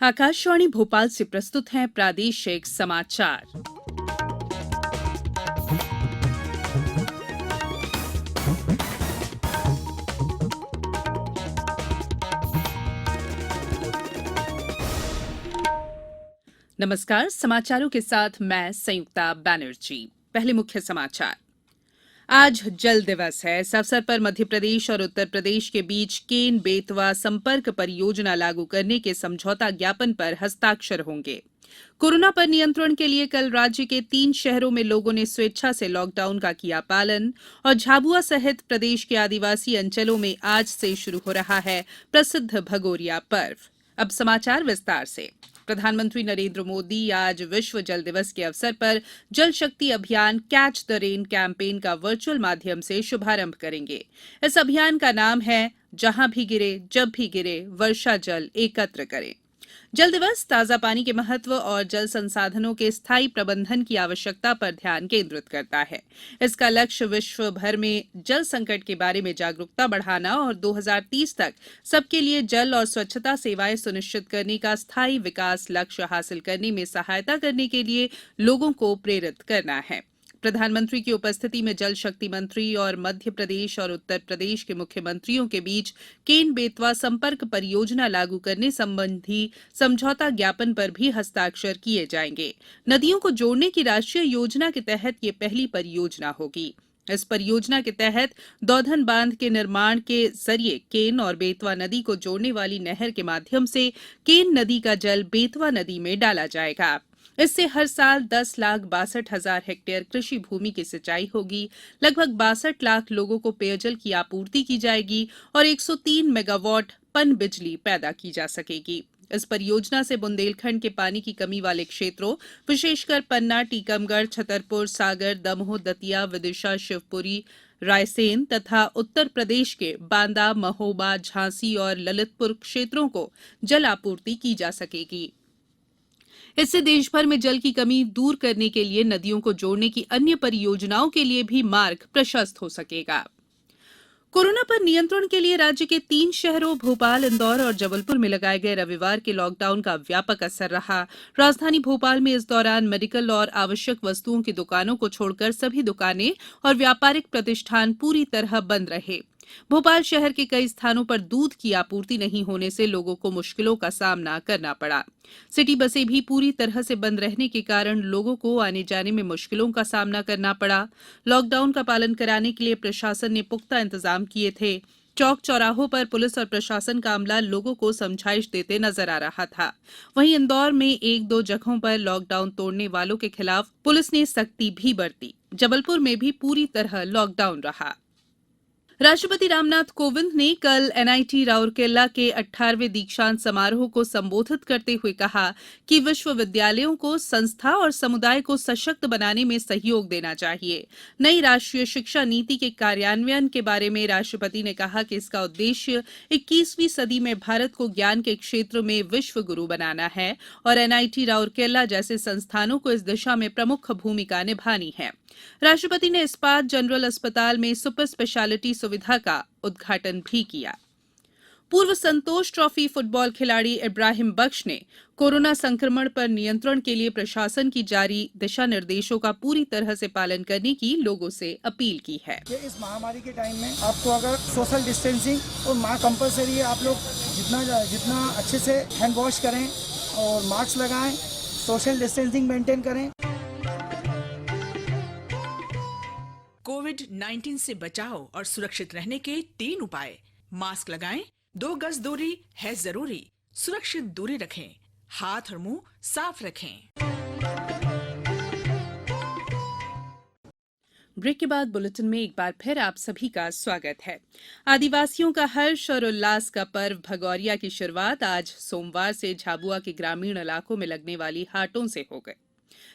आकाशवाणी भोपाल से प्रस्तुत हैं प्रादेशिक समाचार। नमस्कार, समाचारों के साथ मैं संयुक्ता बनर्जी। पहले मुख्य समाचार। आज जल दिवस है। इस अवसर पर मध्य प्रदेश और उत्तर प्रदेश के बीच केन बेतवा संपर्क परियोजना लागू करने के समझौता ज्ञापन पर हस्ताक्षर होंगे। कोरोना पर नियंत्रण के लिए कल राज्य के 3 शहरों में लोगों ने स्वेच्छा से लॉकडाउन का किया पालन और झाबुआ सहित प्रदेश के आदिवासी अंचलों में आज से शुरू हो रहा है प्रसिद्ध भगोरिया पर्व। अब समाचार विस्तार से। प्रधानमंत्री नरेंद्र मोदी आज विश्व जल दिवस के अवसर पर जल शक्ति अभियान कैच द रेन कैंपेन का वर्चुअल माध्यम से शुभारंभ करेंगे। इस अभियान का नाम है जहां भी गिरे जब भी गिरे वर्षा जल एकत्र करें। जल दिवस ताजा पानी के महत्व और जल संसाधनों के स्थायी प्रबंधन की आवश्यकता पर ध्यान केंद्रित करता है। इसका लक्ष्य विश्व भर में जल संकट के बारे में जागरूकता बढ़ाना और 2030 तक सबके लिए जल और स्वच्छता सेवाएं सुनिश्चित करने का स्थायी विकास लक्ष्य हासिल करने में सहायता करने के लिए लोगों को प्रेरित करना है। प्रधानमंत्री की उपस्थिति में जल शक्ति मंत्री और मध्य प्रदेश और उत्तर प्रदेश के मुख्यमंत्रियों के बीच केन बेतवा संपर्क परियोजना लागू करने संबंधी समझौता ज्ञापन पर भी हस्ताक्षर किए जाएंगे। नदियों को जोड़ने की राष्ट्रीय योजना के तहत ये पहली परियोजना होगी। इस परियोजना के तहत दौधन बांध के निर्माण के जरिए केन और बेतवा नदी को जोड़ने वाली नहर के माध्यम से केन नदी का जल बेतवा नदी में डाला जाएगा। इससे हर साल 10,62,000 हेक्टेयर कृषि भूमि की सिंचाई होगी, लगभग 62 लाख लोगों को पेयजल की आपूर्ति की जाएगी और 103 मेगावाट पन बिजली पैदा की जा सकेगी। इस परियोजना से बुंदेलखंड के पानी की कमी वाले क्षेत्रों, विशेषकर पन्ना, टीकमगढ़, छतरपुर, सागर, दमोह, दतिया, विदिशा, शिवपुरी, रायसेन तथा उत्तर प्रदेश के बांदा, महोबा, झांसी और ललितपुर क्षेत्रों को जल आपूर्ति की जा सकेगी। इससे देश भर में जल की कमी दूर करने के लिए नदियों को जोड़ने की अन्य परियोजनाओं के लिए भी मार्ग प्रशस्त हो सकेगा। कोरोना पर नियंत्रण के लिए राज्य के 3 शहरों भोपाल, इंदौर और जबलपुर में लगाए गए रविवार के लॉकडाउन का व्यापक असर रहा। राजधानी भोपाल में इस दौरान मेडिकल और आवश्यक वस्तुओं की दुकानों को छोड़कर सभी दुकानें और व्यापारिक प्रतिष्ठान पूरी तरह बंद रहे। भोपाल शहर के कई स्थानों पर दूध की आपूर्ति नहीं होने से लोगों को मुश्किलों का सामना करना पड़ा। सिटी बसें भी पूरी तरह से बंद रहने के कारण लोगों को आने जाने में मुश्किलों का सामना करना पड़ा। लॉकडाउन का पालन कराने के लिए प्रशासन ने पुख्ता इंतजाम किए थे। चौक चौराहों पर पुलिस और प्रशासन का अमला लोगों को समझाइश देते नजर आ रहा था। वहीं इंदौर में 1-2 जगहों पर लॉकडाउन तोड़ने वालों के खिलाफ पुलिस ने सख्ती भी बरती। जबलपुर में भी पूरी तरह लॉकडाउन रहा। राष्ट्रपति रामनाथ कोविंद ने कल एनआईटी राउरकेला के 18वें दीक्षांत समारोह को संबोधित करते हुए कहा कि विश्वविद्यालयों को संस्था और समुदाय को सशक्त बनाने में सहयोग देना चाहिए। नई राष्ट्रीय शिक्षा नीति के कार्यान्वयन के बारे में राष्ट्रपति ने कहा कि इसका उद्देश्य 21वीं सदी में भारत को ज्ञान के क्षेत्र में विश्व गुरु बनाना है और एनआईटी राउरकेला जैसे संस्थानों को इस दिशा में प्रमुख भूमिका निभानी है। राष्ट्रपति ने इस्पात जनरल अस्पताल में सुपर स्पेशलिटी सुविधा का उद्घाटन भी किया। पूर्व संतोष ट्रॉफी फुटबॉल खिलाड़ी इब्राहिम बख्श ने कोरोना संक्रमण पर नियंत्रण के लिए प्रशासन की जारी दिशा निर्देशों का पूरी तरह से पालन करने की लोगों से अपील की है। इस महामारी के टाइम में आपको अगर सोशल डिस्टेंसिंग और मास्क कंपलसरी है, आप लोग जितना अच्छे से हैंड वॉश करें और मास्क लगाएं, सोशल डिस्टेंसिंग मेंटेन करें। कोविड-19 से बचाव और सुरक्षित रहने के 3 उपाय। मास्क लगाएं, 2 गज दूरी है जरूरी, सुरक्षित दूरी रखें, हाथ और मुंह साफ रखें। ब्रेक के बाद बुलेटिन में एक बार फिर आप सभी का स्वागत है। आदिवासियों का हर्ष और उल्लास का पर्व भगौरिया की शुरुआत आज सोमवार से झाबुआ के ग्रामीण इलाकों में लगने वाली हाटों से हो गई।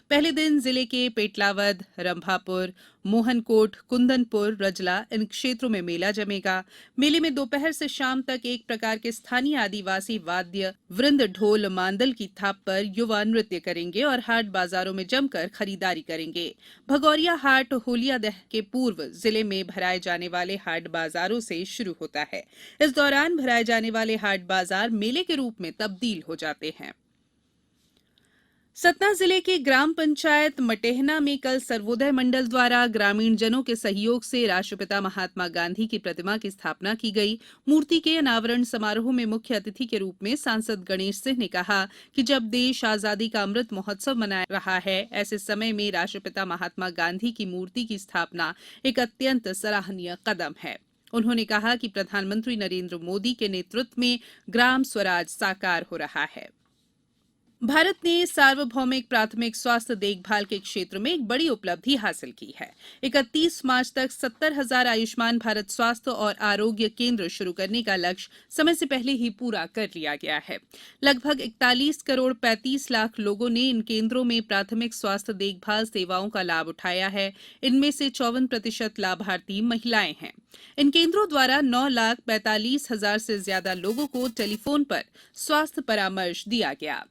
पहले दिन जिले के पेटलावद, रंभापुर, मोहनकोट, कुंदनपुर, रजला इन क्षेत्रों में मेला जमेगा। मेले में दोपहर से शाम तक एक प्रकार के स्थानीय आदिवासी वाद्य वृंद ढोल मांदल की थाप पर युवा नृत्य करेंगे और हाट बाजारों में जमकर खरीदारी करेंगे। भगौरिया हाट होलिया दहन के पूर्व जिले में भराए जाने वाले हाट बाजारों से शुरू होता है। इस दौरान भराए जाने वाले हाट बाजार मेले के रूप में तब्दील हो जाते हैं। सतना जिले के ग्राम पंचायत मटेहना में कल सर्वोदय मंडल द्वारा ग्रामीण जनों के सहयोग से राष्ट्रपिता महात्मा गांधी की प्रतिमा की स्थापना की गई। मूर्ति के अनावरण समारोह में मुख्य अतिथि के रूप में सांसद गणेश सिंह ने कहा कि जब देश आजादी का अमृत महोत्सव मना रहा है, ऐसे समय में राष्ट्रपिता महात्मा गांधी की मूर्ति की स्थापना एक अत्यंत सराहनीय कदम है। उन्होंने कहा कि प्रधानमंत्री नरेंद्र मोदी के नेतृत्व में ग्राम स्वराज साकार हो रहा है। भारत ने सार्वभौमिक प्राथमिक स्वास्थ्य देखभाल के क्षेत्र में एक बड़ी उपलब्धि हासिल की है। 31 मार्च तक 70,000 आयुष्मान भारत स्वास्थ्य और आरोग्य केंद्र शुरू करने का लक्ष्य समय से पहले ही पूरा कर लिया गया है। लगभग 41 करोड़ 35 लाख लोगों ने इन केंद्रों में प्राथमिक स्वास्थ्य देखभाल सेवाओं का लाभ उठाया है। इनमें से 54% लाभार्थी महिलाएं हैं। इन केंद्रों द्वारा 9,45,000 से ज्यादा लोगों को टेलीफोन पर स्वास्थ्य परामर्श दिया गया।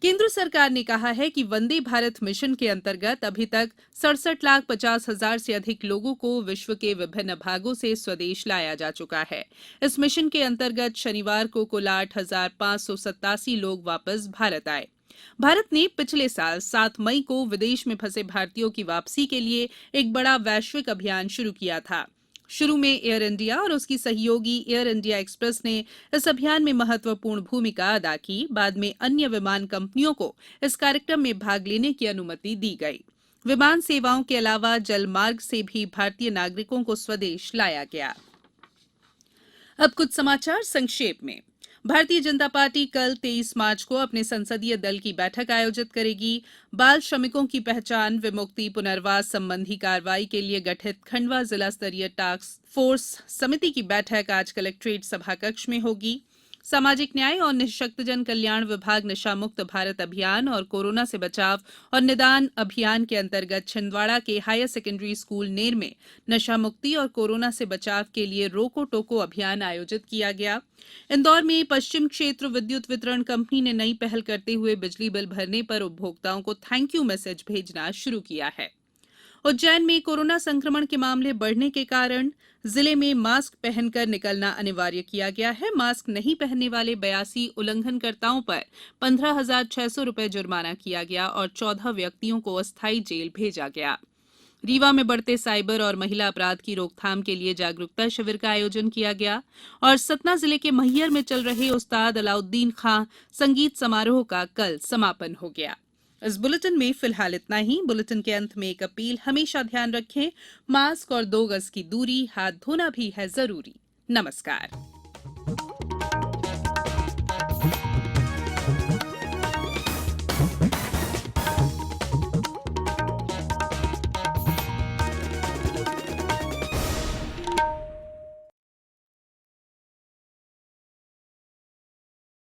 केंद्र सरकार ने कहा है कि वंदे भारत मिशन के अंतर्गत अभी तक 67,50,000 से अधिक लोगों को विश्व के विभिन्न भागों से स्वदेश लाया जा चुका है। इस मिशन के अंतर्गत शनिवार को कुल 8,587 लोग वापस भारत आए। भारत ने पिछले साल 7 मई को विदेश में फंसे भारतीयों की वापसी के लिए एक बड़ा वैश्विक अभियान शुरू किया था। शुरू में एयर इंडिया और उसकी सहयोगी एयर इंडिया एक्सप्रेस ने इस अभियान में महत्वपूर्ण भूमिका अदा की। बाद में अन्य विमान कंपनियों को इस कार्यक्रम में भाग लेने की अनुमति दी गई। विमान सेवाओं के अलावा जल मार्ग से भी भारतीय नागरिकों को स्वदेश लाया गया। अब कुछ समाचार संक्षेप में। भारतीय जनता पार्टी कल 23 मार्च को अपने संसदीय दल की बैठक आयोजित करेगी। बाल श्रमिकों की पहचान, विमुक्ति, पुनर्वास संबंधी कार्रवाई के लिए गठित खंडवा जिला स्तरीय टास्क फोर्स समिति की बैठक आज कलेक्ट्रेट सभाकक्ष में होगी। सामाजिक न्याय और निःशक्तजन कल्याण विभाग नशा मुक्त भारत अभियान और कोरोना से बचाव और निदान अभियान के अंतर्गत छिंदवाड़ा के हायर सेकेंडरी स्कूल नेर में नशा मुक्ति और कोरोना से बचाव के लिए रोको टोको अभियान आयोजित किया गया। इंदौर में पश्चिम क्षेत्र विद्युत वितरण कंपनी ने नई पहल करते हुए बिजली बिल भरने पर उपभोक्ताओं को थैंक यू मैसेज भेजना शुरू किया है। उज्जैन में कोरोना संक्रमण के मामले बढ़ने के कारण जिले में मास्क पहनकर निकलना अनिवार्य किया गया है। मास्क नहीं पहनने वाले 82 उल्लंघनकर्ताओं पर 15,600 रुपए जुर्माना किया गया और 14 व्यक्तियों को अस्थायी जेल भेजा गया। रीवा में बढ़ते साइबर और महिला अपराध की रोकथाम के लिए जागरूकता शिविर का आयोजन किया गया और सतना जिले के मैहर में चल रहे उस्ताद अलाउद्दीन खां संगीत समारोह का कल समापन हो गया। इस बुलेटिन में फिलहाल इतना ही। बुलेटिन के अंत में एक अपील, हमेशा ध्यान रखें, मास्क और 2 गज की दूरी, हाथ धोना भी है जरूरी। नमस्कार।